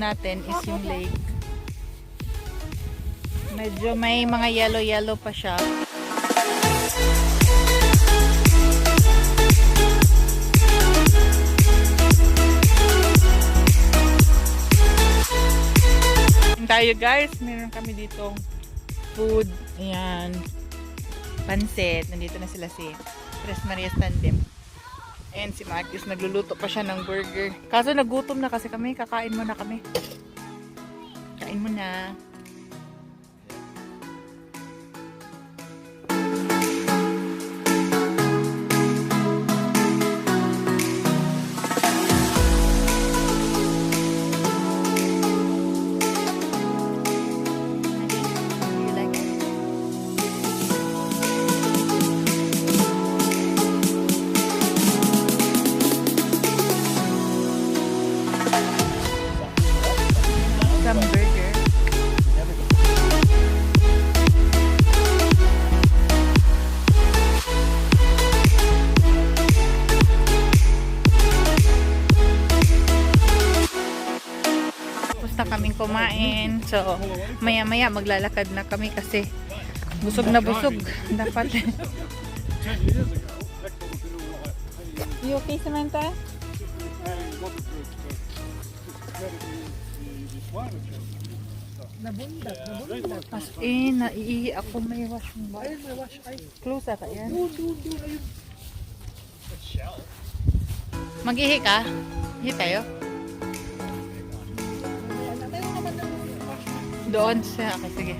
natin is yung lake. Medyo may mga yellow-yellow pa siya. Tayo guys, meron kami ditong food. Ayan. Pansit. Nandito na sila si Tres Marias Tandem. And si Marcus, nagluluto pa siya ng burger. Kaso nagutom na kasi kami. Kakain muna kami. Kain muna. Some burger. Tapos na kaming kumain. So, maya-maya maglalakad na kami kasi busog na busog. Dapat. You okay, Samantha? Nabundat. As in, naiihi ako, may wash mo ba? May wash ay. Close ata yan. Mag-ihi ka? Ihi tayo? Doon siya. Okay, sige.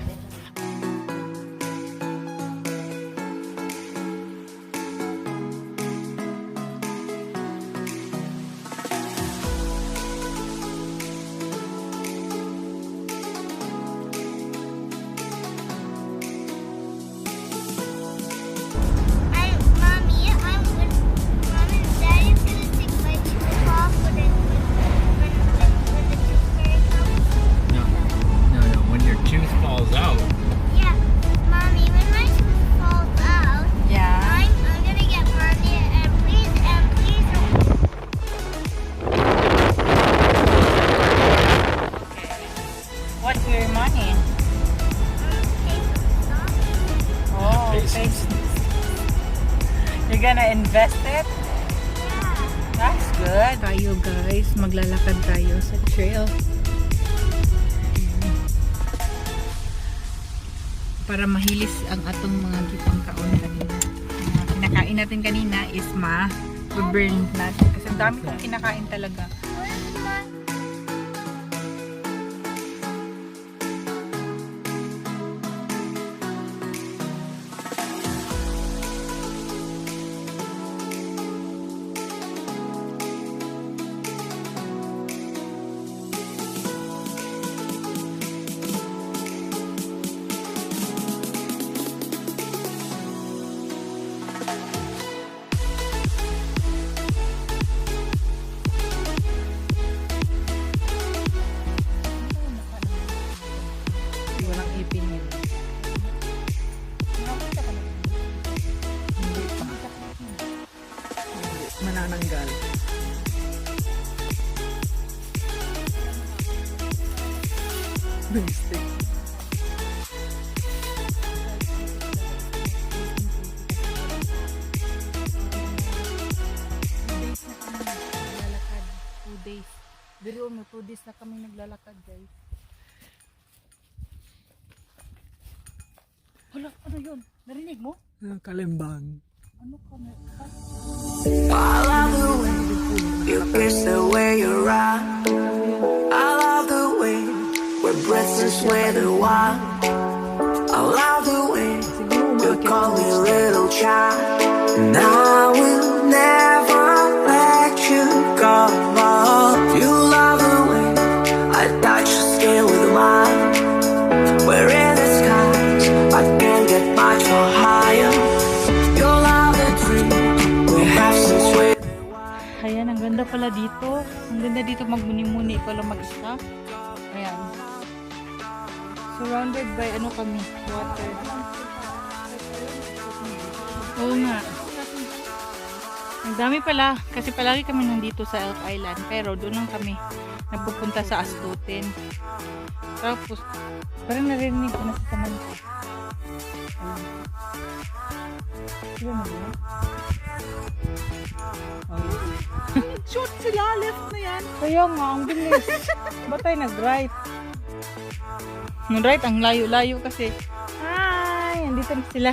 You're gonna invest it? Yeah. That's good. Tayo guys, maglalakad tayo sa trail. Para mahilis ang atong mga gipang kaon kanina. Ang kinakain natin kanina is ma-burn natin. Kasi ang dami kong kinakain talaga. Manananggal. Mistake. Biro mo, 2 days na kami naglalakad guys. Hala, ano yun? Narinig mo? Kalimbang. Ano ka na? I love the way you kiss the way you rock. I love the way we're breathless with the wild. I love the way you call me little child. And I will never let you go. You love the way I touch your skin with mine. We're in the skies, I can't get much more higher. You love the dream we have since we. Ayan, ang ganda pala dito. Ang ganda dito magmuni-muni. Ikaw lang mag-isa. Ayan. Surrounded by ano kami? Water. Oo nga. Ang Dami pala. Kasi palagi kami nandito sa Elk Island. Pero doon lang kami nagpupunta sa Asdutin. Tapos, parang narinig ko na sa Samantha. Sila mo ba? Shoot sila, left na yan. Kaya nga, ang bilis. Ba't tayo nag-right? Nag-right, ang layo-layo kasi. Ay, andito na sila.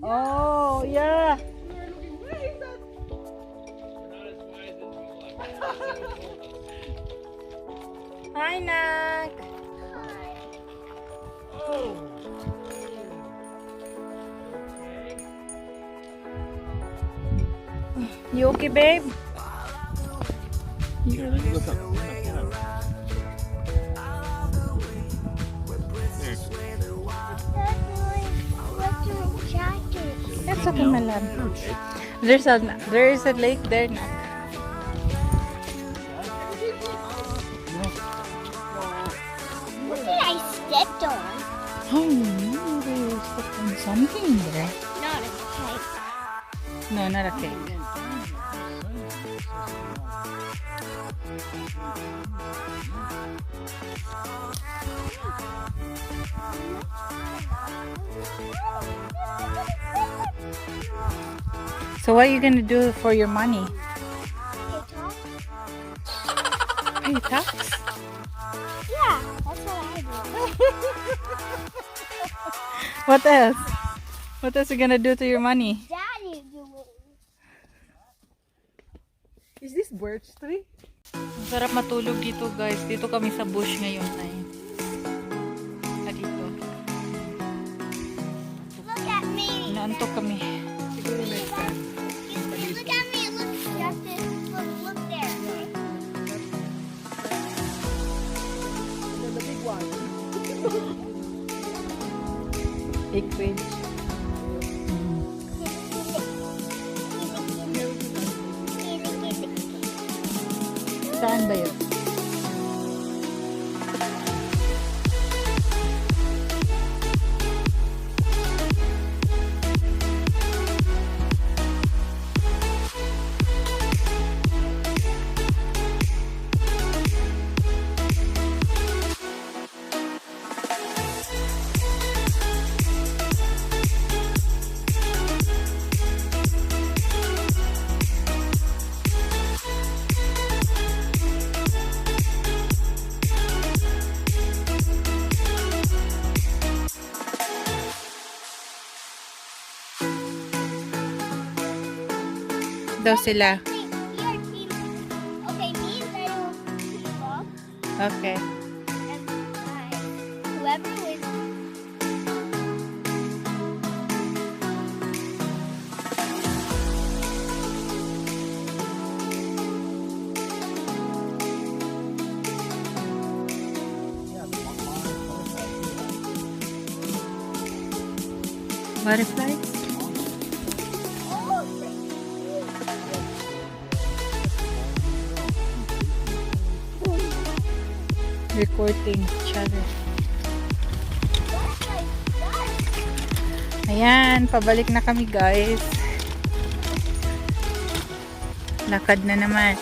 Oh, yeah. Hi, Nak. You okay, babe? That's okay, my love. There is a lake there, Nak. What did I step on? Oh no, you stepped on something there. Not a cake. No, not a cake. So what are you gonna do for your money? Pay tax? Yeah, that's what I do. What else? What else are you gonna do to your money? Daddy do it. Is this birch tree? Ang sarap matulog dito, guys. Dito kami sa bush ngayon ay. Dito. Look at me. Inaantok kami. Siguro next time. Look at me. Look, Justin. Look there. The big one. Acreage. Saan ba yun? Daw sila. Wait, your team. Okay, me and Daddy will team up. Okay. And whoever wins. Butterflies? Recording each other. Ayan, pabalik na kami, guys. Lakad na naman.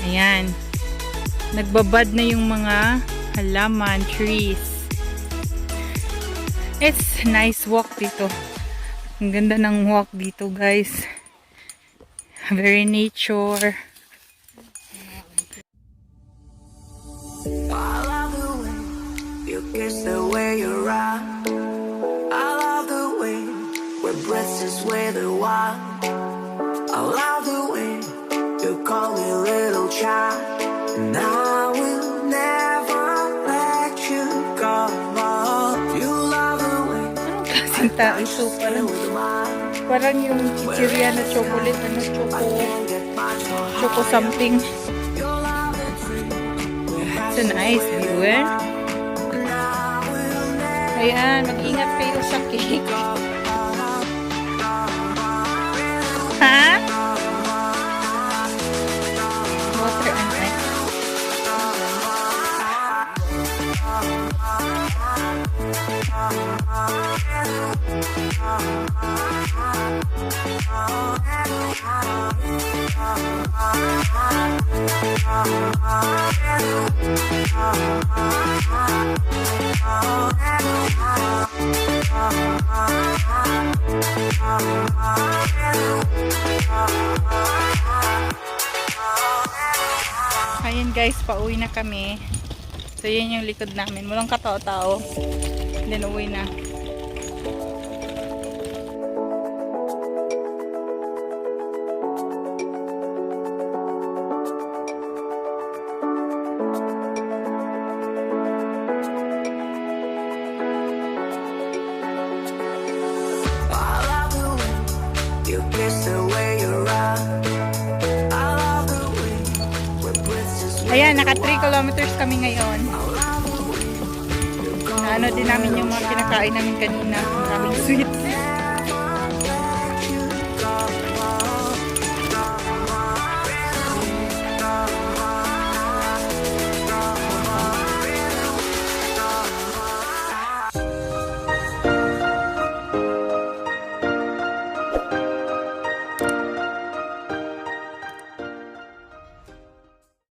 Ayan. Nagbabad na yung mga halaman, trees. It's nice walk dito. Ang ganda ng walk dito, guys. Very nature. I love the way you kiss the way you rock. I love the way we're breathless with the wild. I love the way you call me little child. And I will never let you go. You love the way Anong klaseng tao ito? Parang yung chichirya na chocolate. Ano? Choco something. It's a nice view, eh? Ayan, mag-ingat kayo sa cake. Ha? What Ayun guys, pauwi na kami. So yun yung likod namin. Walang katao-tao. Then uwi na. I love the way you kiss the way you rock. I love the way we're breathless. Ayan, naka 3 kilometers kami ngayon. Ano din namin yung mga kinakain namin kanina. Maraming sweets.